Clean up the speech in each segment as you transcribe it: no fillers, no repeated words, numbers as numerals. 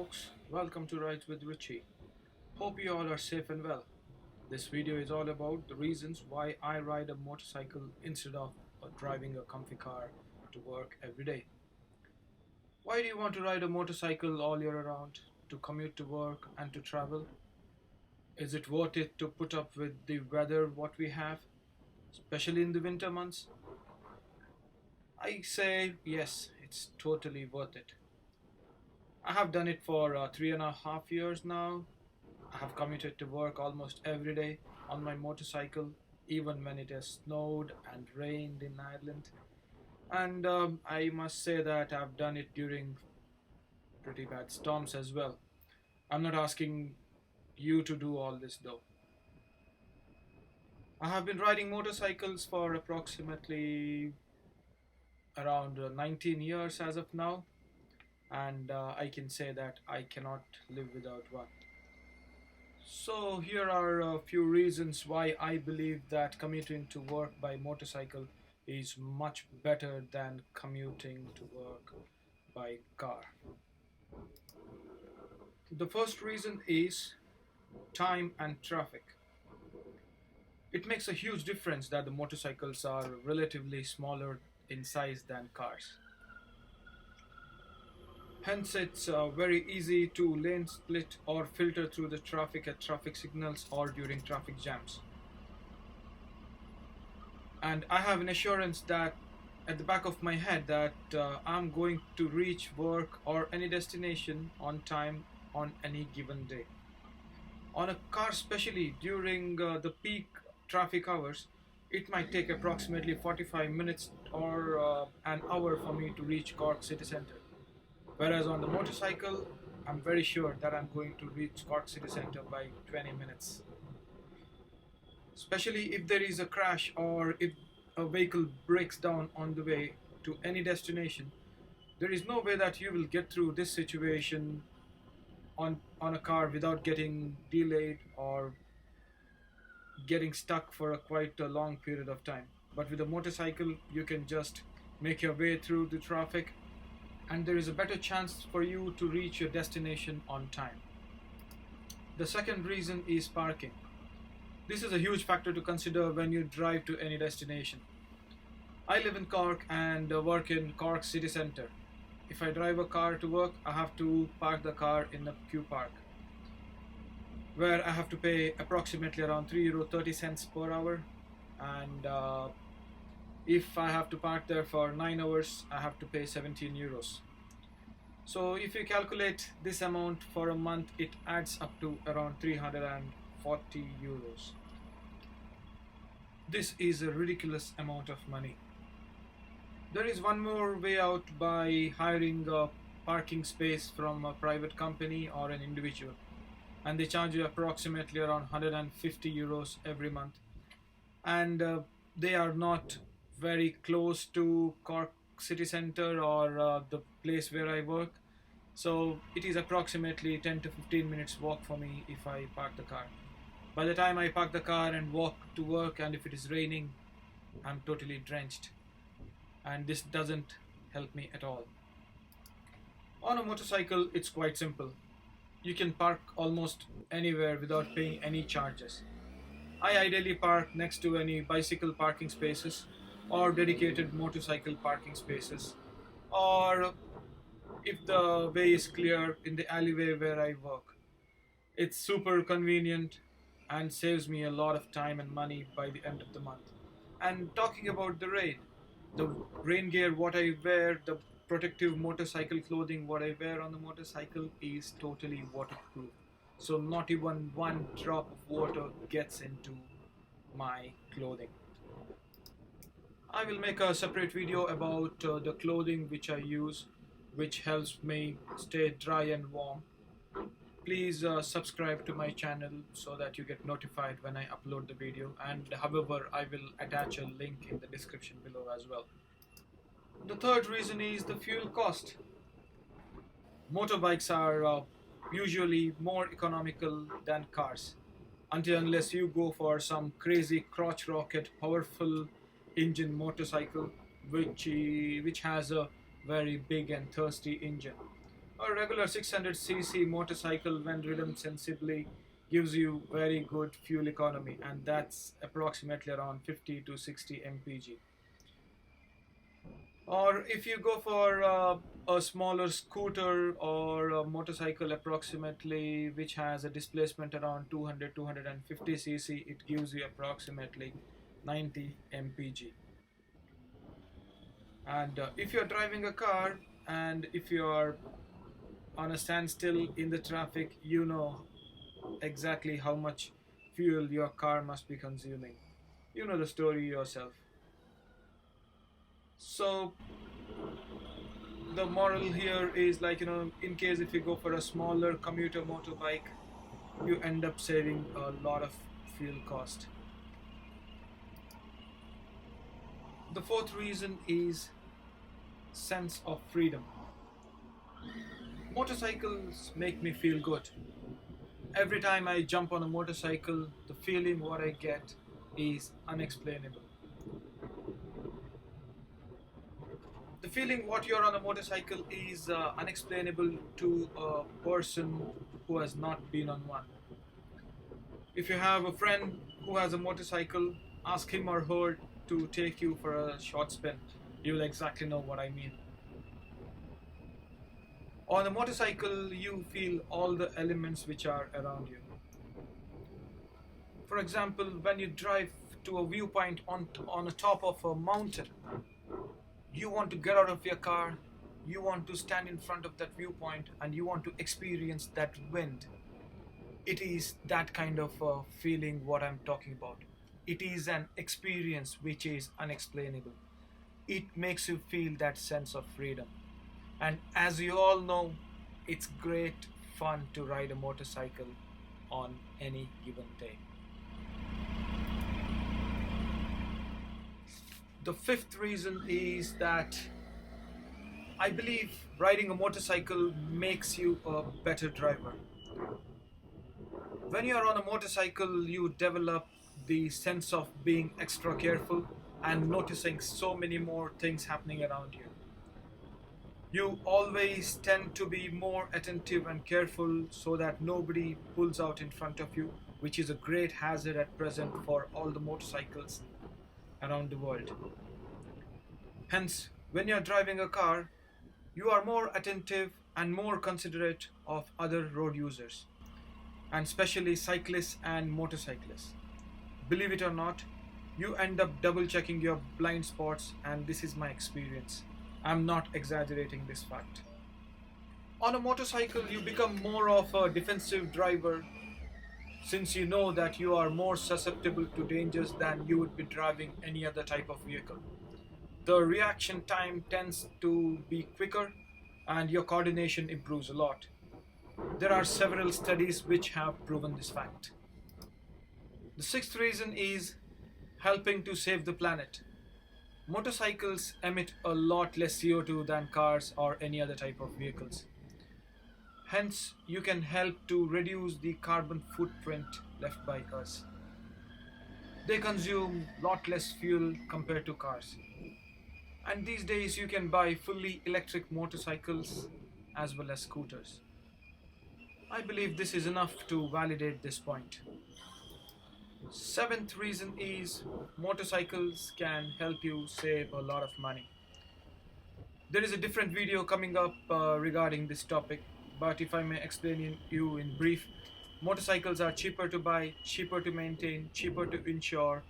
folks, welcome to Rides with Richie. Hope you all are safe and well. This video is all about the reasons why I ride a motorcycle instead of driving a comfy car to work every day. Why do you want to ride a motorcycle all year around to commute to work and to travel? Is it worth it to put up with the weather what we have, especially in the winter months? I say yes, it's totally worth it. I have done it for 3.5 years now. I have commuted to work almost every day on my motorcycle, even when it has snowed and rained in Ireland. And I must say that I've done it during pretty bad storms as well. I'm not asking you to do all this though. I have been riding motorcycles for approximately around 19 years as of now, and I can say that I cannot live without one. So, here are a few reasons why I believe that commuting to work by motorcycle is much better than commuting to work by car. The first reason is time and traffic. It makes a huge difference that the motorcycles are relatively smaller in size than cars. Hence, it's very easy to lane split or filter through the traffic at traffic signals or during traffic jams. And I have an assurance that at the back of my head that I'm going to reach work or any destination on time on any given day. On a car, especially during the peak traffic hours, it might take approximately 45 minutes or an hour for me to reach Cork city centre. Whereas on the motorcycle, I'm very sure that I'm going to reach Cork city centre by 20 minutes. Especially if there is a crash or if a vehicle breaks down on the way to any destination, there is no way that you will get through this situation on a car without getting delayed or getting stuck for a quite a long period of time. But with a motorcycle, you can just make your way through the traffic and there is a better chance for you to reach your destination on time. The second reason is parking. This is a huge factor to consider when you drive to any destination. I live in Cork and work in Cork city centre. If I drive a car to work, I have to park the car in a queue park, where I have to pay approximately around €3.30 per hour. And if I have to park there for 9 hours, I have to pay €17. So if you calculate this amount for a month, it adds up to around €340. This is a ridiculous amount of money. There is one more way out by hiring a parking space from a private company or an individual, and they charge you approximately around €150 every month. And they are not very close to Cork city centre or the place where I work. So it is approximately 10 to 15 minutes walk for me if I park the car. By the time I park the car and walk to work, and if it is raining, I'm totally drenched. And this doesn't help me at all. On a motorcycle, it's quite simple. You can park almost anywhere without paying any charges. I ideally park next to any bicycle parking spaces or dedicated motorcycle parking spaces, or if the way is clear in the alleyway where I work. It's super convenient and saves me a lot of time and money by the end of the month. And talking about the rain gear what I wear, the protective motorcycle clothing what I wear on the motorcycle is totally waterproof. So not even one drop of water gets into my clothing. I will make a separate video about the clothing which I use, which helps me stay dry and warm. Please subscribe to my channel so that you get notified when I upload the video, and however I will attach a link in the description below as well. The third reason is the fuel cost. Motorbikes are usually more economical than cars, until unless you go for some crazy crotch rocket powerful engine motorcycle which has a very big and thirsty engine. A regular 600cc motorcycle, when ridden sensibly, gives you very good fuel economy, and that's approximately around 50 to 60 mpg. Or if you go for a smaller scooter or a motorcycle, approximately, which has a displacement around 200 250cc, it gives you approximately 90 mpg. And if you're driving a car and if you are on a standstill in the traffic, you know exactly how much fuel your car must be consuming. You know the story yourself. So the moral here is, like, in case if you go for a smaller commuter motorbike, you end up saving a lot of fuel cost. The fourth reason is sense of freedom. Motorcycles make me feel good. Every time I jump on a motorcycle, the feeling what I get is unexplainable. The feeling what you're on a motorcycle is unexplainable to a person who has not been on one. If you have a friend who has a motorcycle, ask him or her to take you for a short spin. You'll exactly know what I mean. On a motorcycle, you feel all the elements which are around you. For example, when you drive to a viewpoint on the top of a mountain, you want to get out of your car, you want to stand in front of that viewpoint, and you want to experience that wind. It is that kind of feeling what I'm talking about. It is an experience which is unexplainable. It makes you feel that sense of freedom. And as you all know, it's great fun to ride a motorcycle on any given day. The fifth reason is that I believe riding a motorcycle makes you a better driver. When you are on a motorcycle, you develop the sense of being extra careful and noticing so many more things happening around you. You always tend to be more attentive and careful so that nobody pulls out in front of you, which is a great hazard at present for all the motorcycles around the world. Hence, when you're driving a car, you are more attentive and more considerate of other road users, and especially cyclists and motorcyclists. Believe it or not, you end up double checking your blind spots, and this is my experience. I'm not exaggerating this fact. On a motorcycle, you become more of a defensive driver since you know that you are more susceptible to dangers than you would be driving any other type of vehicle. The reaction time tends to be quicker and your coordination improves a lot. There are several studies which have proven this fact. The sixth reason is helping to save the planet. Motorcycles emit a lot less CO2 than cars or any other type of vehicles. Hence, you can help to reduce the carbon footprint left by us. They consume lot less fuel compared to cars. And these days you can buy fully electric motorcycles as well as scooters. I believe this is enough to validate this point. Seventh reason is motorcycles can help you save a lot of money. There is a different video coming up regarding this topic, but if I may explain you in brief, motorcycles are cheaper to buy, cheaper to maintain, cheaper to insure,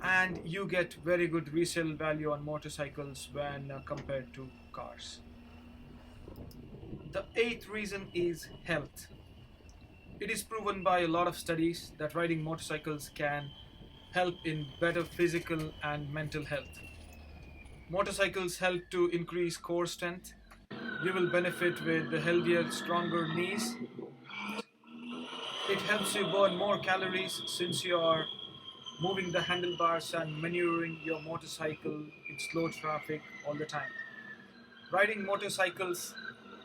and you get very good resale value on motorcycles when compared to cars. The eighth reason is health. It is proven by a lot of studies that riding motorcycles can help in better physical and mental health. Motorcycles help to increase core strength. You will benefit with the healthier, stronger knees. It helps you burn more calories since you are moving the handlebars and maneuvering your motorcycle in slow traffic all the time. Riding motorcycles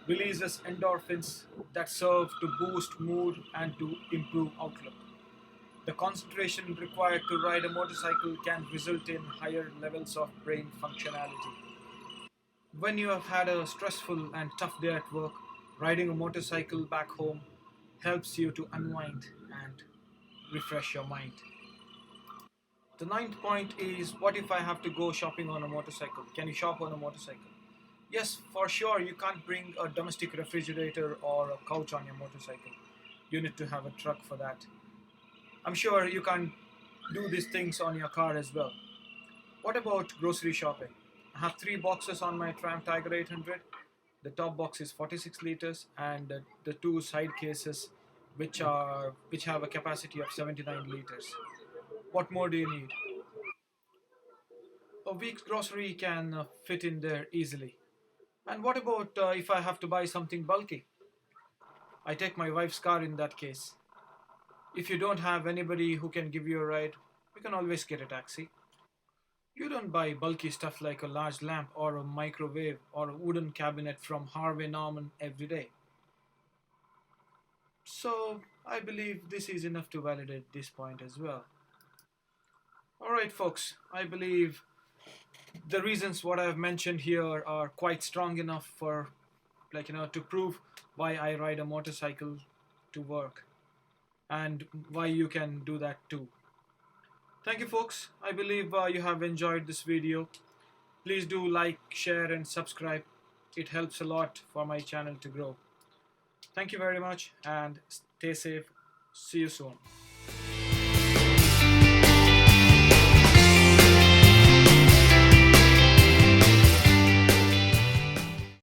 releases endorphins that serve to boost mood and to improve outlook. The concentration required to ride a motorcycle can result in higher levels of brain functionality. When you have had a stressful and tough day at work, riding a motorcycle back home helps you to unwind and refresh your mind. The ninth point is, what if I have to go shopping on a motorcycle? Can you shop on a motorcycle? Yes, for sure, you can't bring a domestic refrigerator or a couch on your motorcycle. You need to have a truck for that. I'm sure you can't do these things on your car as well. What about grocery shopping? I have three boxes on my Tram Tiger 800. The top box is 46 liters, and the two side cases, which have a capacity of 79 liters. What more do you need? A week's grocery can fit in there easily. And what about if I have to buy something bulky? I take my wife's car in that case. If you don't have anybody who can give you a ride, you can always get a taxi. You don't buy bulky stuff like a large lamp or a microwave or a wooden cabinet from Harvey Norman every day. So, I believe this is enough to validate this point as well. Alright, folks, I believe the reasons what I've mentioned here are quite strong enough for, to prove why I ride a motorcycle to work and why you can do that too. Thank you, folks. I believe you have enjoyed this video. Please do like, share, and subscribe. It helps a lot for my channel to grow. Thank you very much and stay safe. See you soon.